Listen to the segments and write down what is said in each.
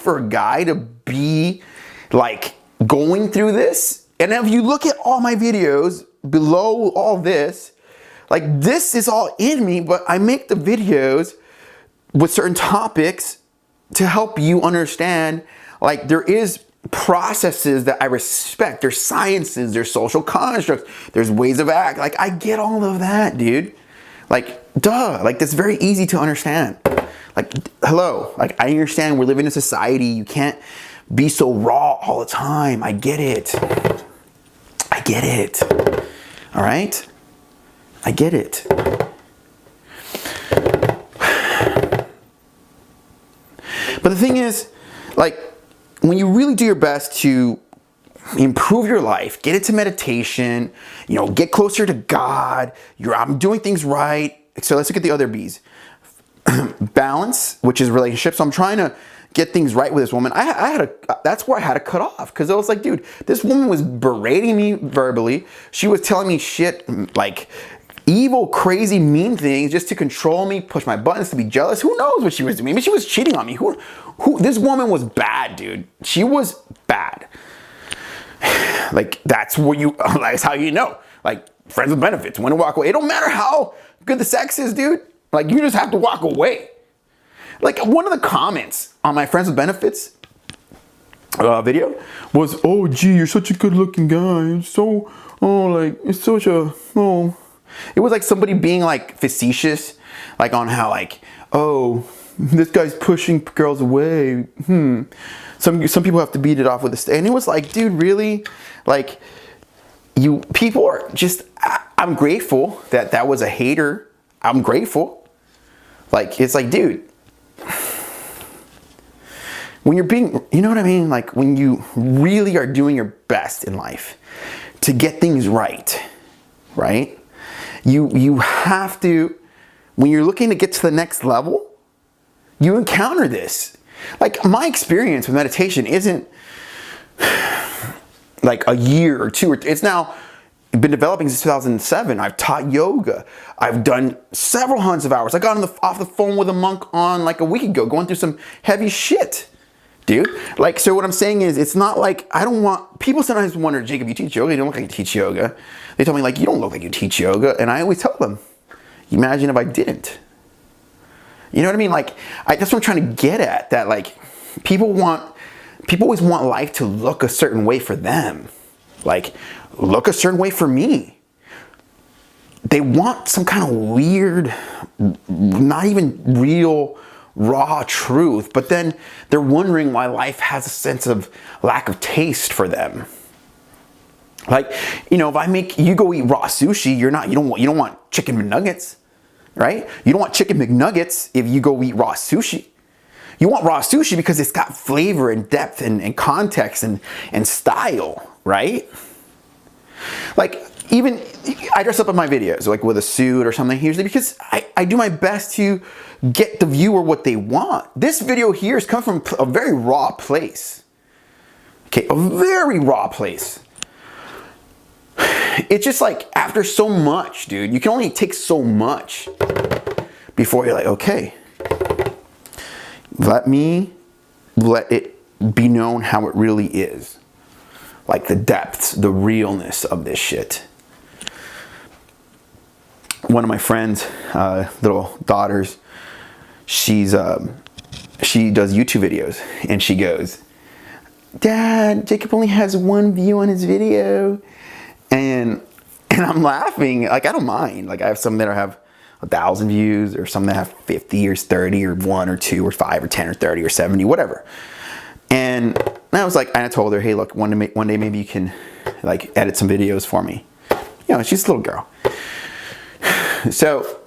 for a guy to be like going through this. And if you look at all my videos below all this, like this is all in me, but I make the videos with certain topics to help you understand, like there is processes that I respect. There's sciences, there's social constructs, there's ways of act. Like I get all of that, dude. Like, duh, like that's very easy to understand. Like, hello, like I understand we're living in a society. You can't be so raw all the time. I get it. I get it. All right? I get it. But the thing is, like, when you really do your best to improve your life, get into meditation, you know, get closer to God, I'm doing things right. So let's look at the other B's. Balance, which is relationships. So I'm trying to get things right with this woman. That's where I had to cut off, because I was like, dude, this woman was berating me verbally. She was telling me shit, like evil, crazy, mean things just to control me, push my buttons, to be jealous. Who knows what she was doing? Maybe she was cheating on me. Who? This woman was bad, dude. She was bad. Like that's how you know. Like friends with benefits. When to walk away. It don't matter how good the sex is, dude. Like you just have to walk away. Like one of the comments on my friends with benefits video was, "Oh, gee, you're such a good-looking guy. It's so, it's such a, oh." It was like somebody being like facetious, like on how like, oh, this guy's pushing girls away. Some people have to beat it off with a stick. And it was like, dude, really? Like, people are just, I'm grateful that was a hater. I'm grateful. Like, it's like, dude, when you're being, you know what I mean? Like, when you really are doing your best in life to get things right? You have to, when you're looking to get to the next level, you encounter this. Like my experience with meditation isn't like a year or two. It's now been developing since 2007. I've taught yoga. I've done several hundreds of hours. I got off the phone with a monk on like a week ago, going through some heavy shit, dude. Like, so what I'm saying is, it's not like, I don't want, people sometimes wonder, Jacob, you teach yoga? You don't look like you teach yoga. They tell me like, you don't look like you teach yoga. And I always tell them, imagine if I didn't. You know what I mean? Like, that's what I'm trying to get at, that like, people always want life to look a certain way for them. Like, look a certain way for me. They want some kind of weird, not even real, raw truth, but then they're wondering why life has a sense of lack of taste for them. Like, you know, if you go eat raw sushi, you don't want chicken McNuggets, right? You don't want chicken McNuggets if you go eat raw sushi. You want raw sushi because it's got flavor and depth and context and style, right? Like, even I dress up in my videos like with a suit or something, usually because I do my best to get the viewer what they want. This video here has come from a very raw place. Okay, a very raw place. It's just like, after so much, dude, you can only take so much before you're like, okay, let it be known how it really is. Like the depths, the realness of this shit. One of my friends' little daughters, she does YouTube videos, and she goes, "Dad, Jacob only has 1 view on his video." And I'm laughing. Like, I don't mind. Like, I have some that have 1,000 views, or some that have 50 or 30 or 1 or 2 or 5 or 10 or 30 or 70, whatever. And I was like, and I told her, hey, look, one day maybe you can like edit some videos for me. You know, she's a little girl. So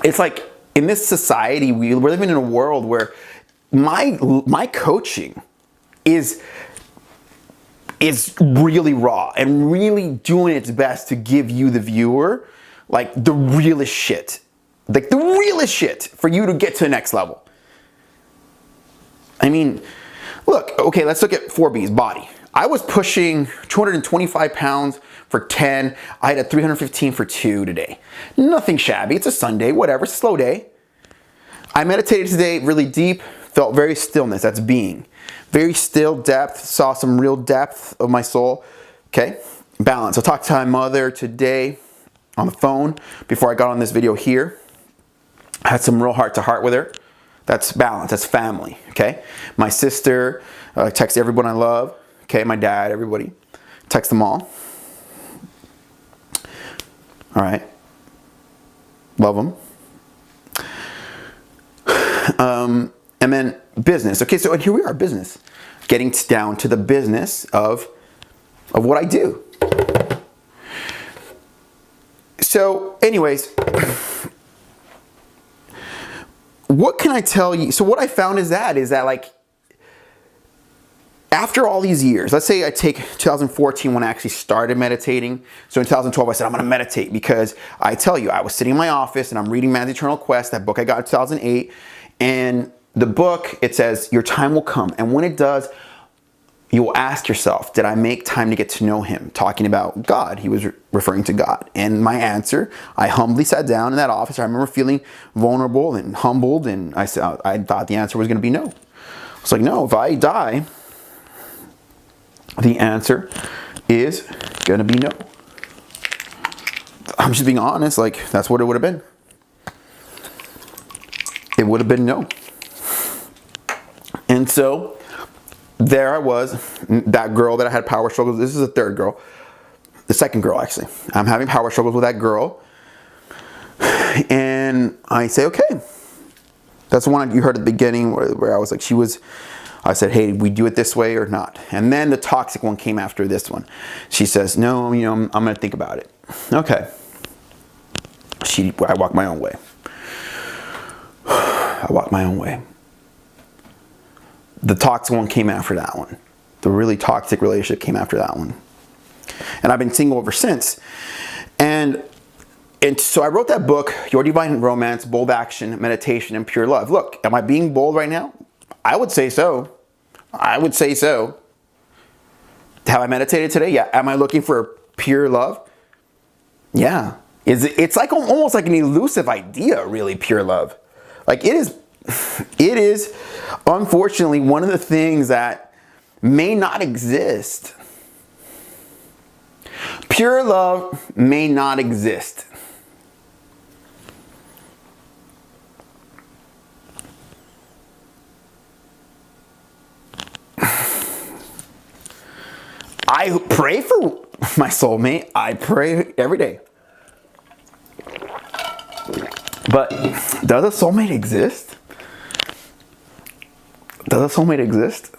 it's like, in this society, we're living in a world where my coaching is really raw and really doing its best to give you, the viewer, like the realest shit. Like the realest shit for you to get to the next level. I mean, look, okay, let's look at 4B's body. I was pushing 225 pounds for 10. I had a 315 for 2 today. Nothing shabby. It's a Sunday, whatever. It's a slow day. I meditated today really deep, felt very stillness. That's being. Very still depth. Saw some real depth of my soul. Okay? Balance. I talked to my mother today on the phone before I got on this video here. I had some real heart to heart with her. That's balance. That's family. Okay? My sister, text everyone I love. Okay? My dad, everybody. Text them all. All right. Love them. And then business. Okay, so here we are, business. Getting down to the business of what I do. So, anyways, what can I tell you? So what I found is that like, after all these years, let's say I take 2014 when I actually started meditating. So in 2012, I said, I'm going to meditate because I tell you, I was sitting in my office and I'm reading Man's Eternal Quest, that book I got in 2008. And the book, it says, your time will come. And when it does, you will ask yourself, did I make time to get to know him? Talking about God. He was referring to God. And my answer, I humbly sat down in that office. I remember feeling vulnerable and humbled. And I said, I thought the answer was going to be no. I was like, no, if I die, the answer is going to be no. I'm just being honest. Like, that's what it would have been. It would have been no. And so there I was, that girl that I had power struggles. This is the third girl. The second girl, actually. I'm having power struggles with that girl. And I say, okay. That's the one you heard at the beginning where I was like, I said, hey, we do it this way or not? And then the toxic one came after this one. She says, no, I'm going to think about it. Okay. I walk my own way. I walk my own way. The toxic one came after that one. The really toxic relationship came after that one. And I've been single ever since. And so I wrote that book, Your Divine Romance, Bold Action, Meditation, and Pure Love. Look, am I being bold right now? I would say so. I would say so. Have I meditated today? Yeah. Am I looking for pure love? Yeah. It's like almost like an elusive idea, really, pure love. Like it is unfortunately one of the things that may not exist. Pure love may not exist. I pray for my soulmate. I pray every day. But does a soulmate exist? Does a soulmate exist?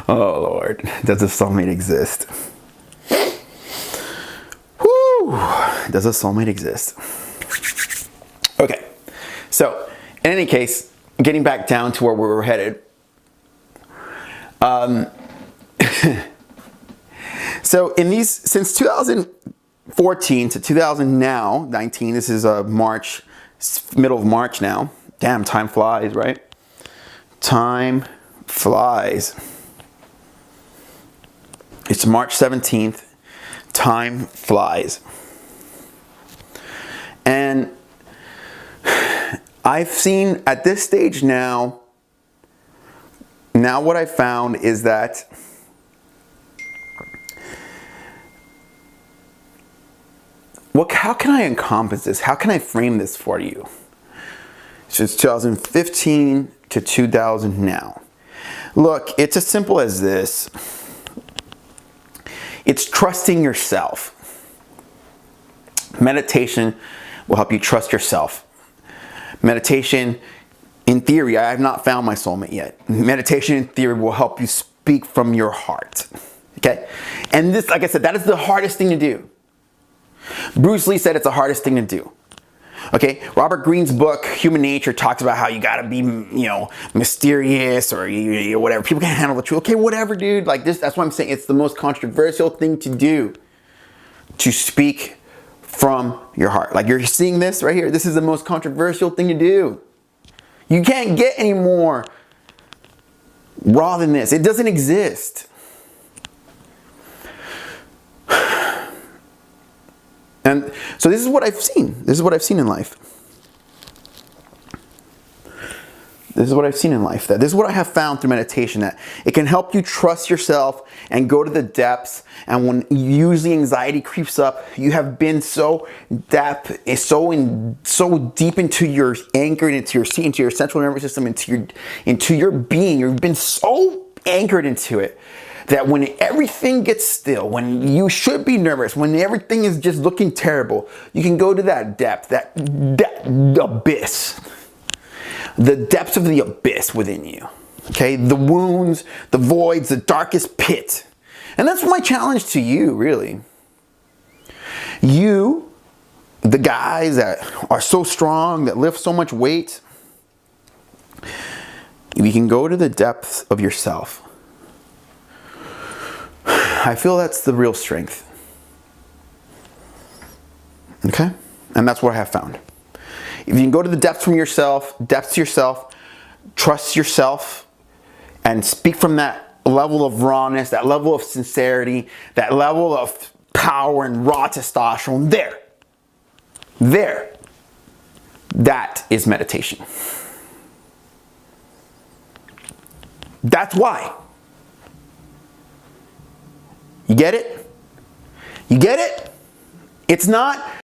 Oh Lord, does a soulmate exist? Whew, does a soulmate exist? Okay, so in any case, getting back down to where we were headed. So since 2014 to 2019, this is March, middle of March now. Damn, time flies, right? Time flies. It's March 17th. Time flies. And I've seen at this stage now what I found is that how can I encompass this? How can I frame this for you? Since 2015 to 2000 now. Look, it's as simple as this. It's trusting yourself. Meditation will help you trust yourself. Meditation, in theory, I have not found my soulmate yet. Meditation, in theory, will help you speak from your heart. Okay? And this, like I said, that is the hardest thing to do. Bruce Lee said it's the hardest thing to do. Okay? Robert Greene's book, Human Nature, talks about how you gotta be, mysterious or whatever. People can't handle the truth. Okay, whatever, dude. Like this, that's what I'm saying. It's the most controversial thing to do. To speak from your heart. Like you're seeing this right here. This is the most controversial thing to do. You can't get any more raw than this. It doesn't exist. And so this is what I've seen. This is what I've seen in life. This is what I've seen in life. That this is what I have found through meditation, that it can help you trust yourself and go to the depths. And when usually anxiety creeps up, you have been so deep into your anchored into your seat, into your central nervous system, into your being. You've been so anchored into it that when everything gets still, when you should be nervous, when everything is just looking terrible, you can go to that depth, that abyss. The depths of the abyss within you. Okay? The wounds, the voids, the darkest pit. And that's my challenge to you, really. You, the guys that are so strong, that lift so much weight, you can go to the depths of yourself. I feel that's the real strength. Okay? And that's what I have found. If you can go to the depths to yourself, trust yourself, and speak from that level of rawness, that level of sincerity, that level of power and raw testosterone, that is meditation. That's why. You get it? You get it? It's not